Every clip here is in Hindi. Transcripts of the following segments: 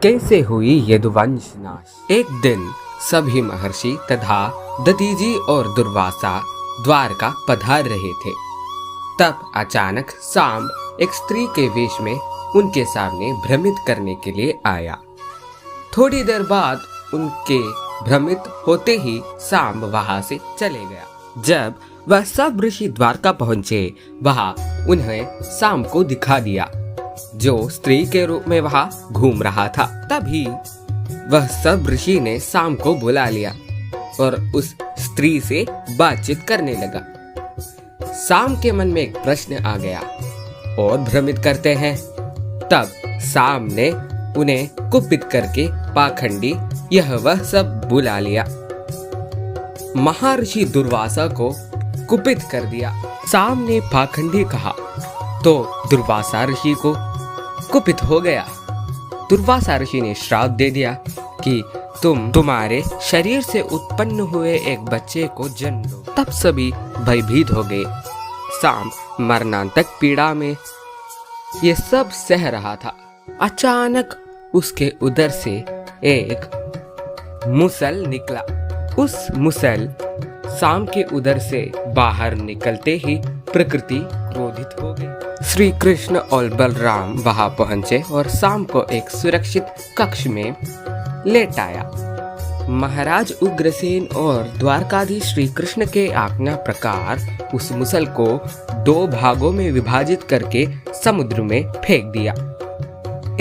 कैसे हुई यदुवंश नाश। एक दिन सभी महर्षि तथा दतीजी और दुर्वासा द्वारका पधार रहे थे। तब अचानक सांब एक स्त्री के वेश में उनके सामने भ्रमित करने के लिए आया। थोड़ी देर बाद उनके भ्रमित होते ही सांब वहां से चले गया। जब वह सब ऋषि द्वारका पहुंचे, वहां उन्हें सांब को दिखा दिया जो स्त्री के रूप में वहां घूम रहा था। तभी वह सब ऋषि ने सांब को बुला लिया और उस स्त्री से बातचीत करने लगा। सांब के मन में एक प्रश्न आ गया और भ्रमित करते हैं। तब सांब ने उन्हें कुपित करके पाखंडी यह वह सब बुला लिया। महर्षि दुर्वासा को कुपित कर दिया। सांब ने पाखंडी कहा तो दुर्वासा ऋषि को कुपित हो गया। दुर्वासा ऋषि ने श्राप दे दिया कि तुम्हारे शरीर से उत्पन्न हुए एक बच्चे को जन्म दो। तब सभी भयभीत हो गए। सांब मरणांतक पीड़ा में ये सब सह रहा था। अचानक उसके उदर से एक मुसल निकला। उस मुसल सांब के उदर से बाहर निकलते ही प्रकृति क्रोधित हो गई। श्री कृष्ण और बलराम वहां पहुंचे और सांब को एक सुरक्षित कक्ष में लेटाया। महाराज उग्रसेन और द्वारकाधीश श्री कृष्ण के आज्ञा प्रकार उस मुसल को 2 भागों में विभाजित करके समुद्र में फेंक दिया।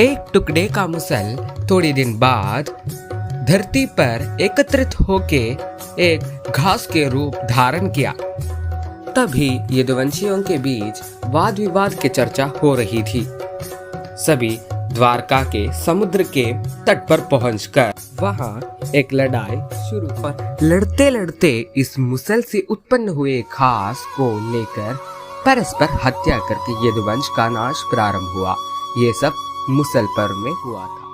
एक टुकड़े का मुसल थोड़ी दिन बाद धरती पर एकत्रित होके एक घास के रूप धारण किया। तभी यदुवंशियों के बीच वाद विवाद की चर्चा हो रही थी। सभी द्वारका के समुद्र के तट पर पहुंचकर वहां एक लड़ाई शुरू हुई। लड़ते लड़ते इस मुसल से उत्पन्न हुए घास को लेकर परस्पर हत्या करके यदुवंश का नाश प्रारंभ हुआ। ये सब मुसल पर में हुआ था।